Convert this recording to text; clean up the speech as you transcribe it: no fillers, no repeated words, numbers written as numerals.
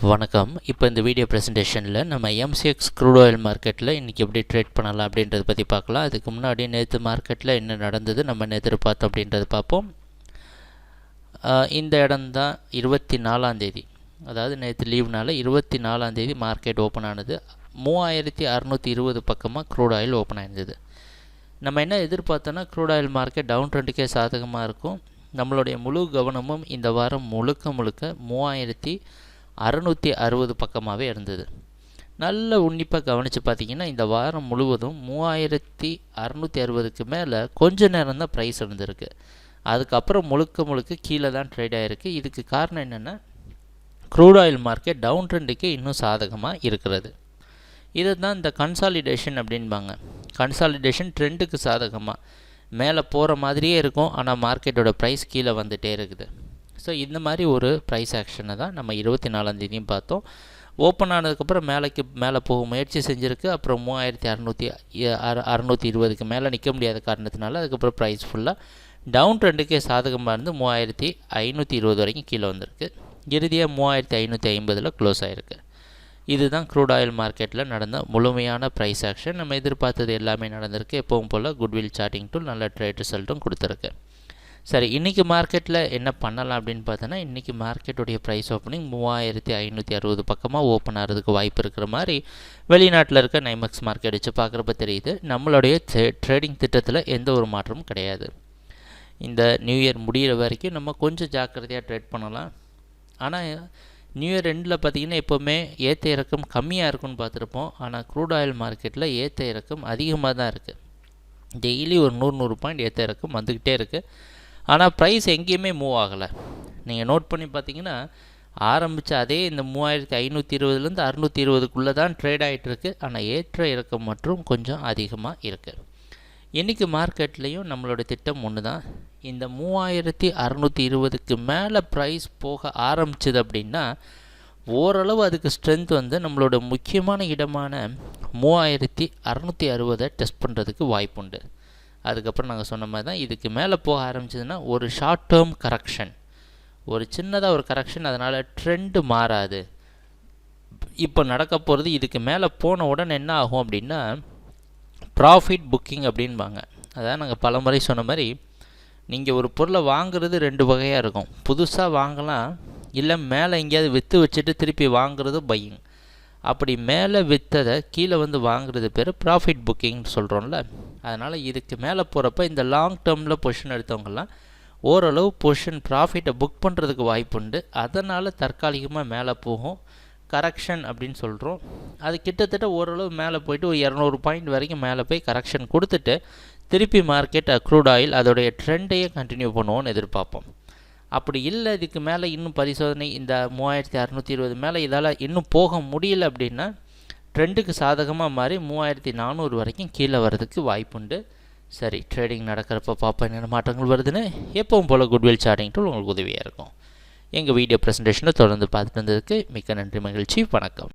வணக்கம். இப்போ இந்த வீடியோ ப்ரெசன்டேஷனில் நம்ம எம்சிஎக்ஸ் க்ரூட் ஆயில் மார்க்கெட்டில் இன்றைக்கி எப்படி ட்ரேட் பண்ணலாம் அப்படின்றத பற்றி பார்க்கலாம். அதுக்கு முன்னாடி நேற்று மார்க்கெட்டில் என்ன நடந்தது, நம்ம எதிர்பார்த்தோம் அப்படின்றத பார்ப்போம். இந்த இடம் தான் 24ஆந்தேதி, அதாவது நேற்று லீவ்னால 24ஆந்தேதி மார்க்கெட் ஓப்பன் ஆனது. 3620 பக்கமாக க்ரூட் ஆயில் ஓப்பன் ஆயிருந்தது. நம்ம என்ன எதிர்பார்த்தோன்னா க்ரூட் ஆயில் மார்க்கெட் டவுன் ட்ரெண்டுக்கே சாதகமாக இருக்கும். நம்மளுடைய முழு கவனமும் இந்த வாரம் முழுக்க 3660 பக்கமாகவே இருந்தது. நல்ல உன்னிப்பாக கவனித்து பார்த்திங்கன்னா இந்த வாரம் முழுவதும் 3660க்கு மேலே கொஞ்ச நேரம் தான் ப்ரைஸ் இருந்திருக்கு. அதுக்கப்புறம் முழுக்க கீழே தான் ட்ரேட் ஆகிருக்கு. இதுக்கு காரணம் என்னென்னா க்ரூட் ஆயில் மார்க்கெட் டவுன் ட்ரெண்டுக்கே இன்னும் சாதகமாக இருக்கிறது. இது தான் இந்த கன்சாலிடேஷன் அப்படின்பாங்க. கன்சாலிடேஷன் ட்ரெண்டுக்கு சாதகமாக மேலே போகிற மாதிரியே இருக்கும், ஆனால் மார்க்கெட்டோட ப்ரைஸ் கீழே வந்துகிட்டே இருக்குது. ஸோ இந்த மாதிரி ஒரு ப்ரைஸ் ஆக்ஷனை தான் நம்ம 24ஆந்தேதியும் பார்த்தோம். ஓப்பன் ஆனதுக்கப்புறம் மேலே போக முயற்சி செஞ்சுருக்கு. அப்புறம் 3620க்கு மேலே நிற்க முடியாத காரணத்தினால அதுக்கப்புறம் ப்ரைஸ் ஃபுல்லாக டவுன் ட்ரெண்டுக்கே சாதகமாக இருந்து 3520 வரைக்கும் கீழே வந்திருக்கு. இறுதியாக 3550 க்ளோஸ் ஆகிருக்கு. இதுதான் க்ரூட் ஆயில் மார்க்கெட்டில் நடந்த முழுமையான ப்ரைஸ் ஆக்ஷன். நம்ம எதிர்பார்த்தது எல்லாமே நடந்திருக்கு. எப்பவும் போல் குட்வில் சார்ட்டிங் டூல் நல்ல ட்ரேட் ரிசல்ட்டும் கொடுத்துருக்கு. சரி, இன்றைக்கி மார்க்கெட்டில் என்ன பண்ணலாம் அப்படின்னு பார்த்தோன்னா, இன்றைக்கி மார்க்கெட்டுடைய ப்ரைஸ் ஓப்பனிங் 3560 பக்கமாக ஓப்பன் ஆகிறதுக்கு வாய்ப்பு இருக்கிற மாதிரி வெளிநாட்டில் இருக்க நைமெக்ஸ் மார்க்கெட் வச்சு பார்க்குறப்ப தெரியுது. நம்மளுடைய ட்ரேடிங் திட்டத்தில் எந்த ஒரு மாற்றமும் கிடையாது. இந்த நியூ இயர் முடிகிற வரைக்கும் நம்ம கொஞ்சம் ஜாக்கிரதையாக ட்ரேட் பண்ணலாம். ஆனால் நியூ இயர் ரெண்டில் பார்த்திங்கன்னா எப்போவுமே ஏற்ற இறக்கம் கம்மியாக இருக்குன்னு பார்த்துருப்போம். ஆனால் க்ரூட் ஆயில் மார்க்கெட்டில் ஏற்ற இறக்கம் அதிகமாக தான் இருக்குது. டெய்லி ஒரு 100 பாயிண்ட் ஏற்ற இறக்கம் வந்துக்கிட்டே இருக்குது. ஆனால் ப்ரைஸ் எங்கேயுமே மூவ் ஆகலை. நீங்கள் நோட் பண்ணி பார்த்தீங்கன்னா ஆரம்பித்த அதே இந்த 3520லேருந்து 620க்குள்ளே தான் ட்ரேட் ஆகிட்டுருக்கு. ஆனால் ஏற்ற இறக்கம் மற்றும் கொஞ்சம் அதிகமாக இருக்குது. இன்றைக்கி மார்க்கெட்லேயும் நம்மளோட திட்டம் ஒன்று தான். இந்த 3620க்கு மேலே ப்ரைஸ் போக ஆரம்பிச்சது அப்படின்னா ஓரளவு அதுக்கு ஸ்ட்ரென்த் வந்து நம்மளோட முக்கியமான இடமான 3660 டெஸ்ட் பண்ணுறதுக்கு வாய்ப்புண்டு. அதுக்கப்புறம் நாங்கள் சொன்ன மாதிரி தான் இதுக்கு மேலே போக ஆரம்பிச்சதுன்னா ஒரு ஷார்ட் டேர்ம் கரெக்ஷன், ஒரு சின்னதாக ஒரு கரெக்ஷன், அதனால் ட்ரெண்டு மாறாது. இப்போ நடக்க போகிறது இதுக்கு மேலே போன உடனே என்ன ஆகும் அப்படின்னா ப்ராஃபிட் புக்கிங் அப்படின்பாங்க. அதான் நாங்கள் பல முறை சொன்ன மாதிரி நீங்கள் ஒரு பொருளை வாங்குறது 2 வகையாக இருக்கும். புதுசாக வாங்கலாம், இல்லை மேலே எங்கேயாவது விற்று வச்சுட்டு திருப்பி வாங்குறது பையிங். அப்படி மேலே விற்றதை கீழே வந்து வாங்குறது பேர் ப்ராஃபிட் புக்கிங்னு சொல்கிறோம்ல. அதனால் இதுக்கு மேலே போகிறப்ப இந்த லாங் டேர்மில் பொசிஷன் எடுத்தவங்கலாம் ஓரளவு பொசிஷன் ப்ராஃபிட்டை புக் பண்ணுறதுக்கு வாய்ப்புண்டு. அதனால் தற்காலிகமாக மேலே போகும், கரெக்ஷன் அப்படின்னு சொல்கிறோம். அது கிட்டத்தட்ட ஓரளவு மேலே போய்ட்டு ஒரு 200 பாயிண்ட் வரைக்கும் மேலே போய் கரெக்ஷன் கொடுத்துட்டு திருப்பி மார்க்கெட் க்ரூட் ஆயில் அதோடைய ட்ரெண்டையே கண்டினியூ பண்ணுவோன்னு எதிர்பார்ப்போம். அப்படி இல்லை, இதுக்கு மேலே இன்னும் பரிசோதனை இந்த 3620 மேலே இதால் இன்னும் போக முடியல அப்படின்னா ட்ரெண்டுக்கு சாதகமாக மாறி 3400 வரைக்கும் கீழே வர்றதுக்கு வாய்ப்புண்டு. சரி, ட்ரேடிங் நடக்கிறப்ப பார்ப்போம் என்னென்ன மாற்றங்கள் வருதுன்னு. எப்பவும் போல் குட்வில் சார்ட்டிங் டூல் உங்களுக்கு உதவியாக இருக்கும். எங்கள் வீடியோ ப்ரெசன்டேஷனை தொடர்ந்து பார்த்துட்டு வந்ததுக்கு மிக்க நன்றி, மகிழ்ச்சி, வணக்கம்.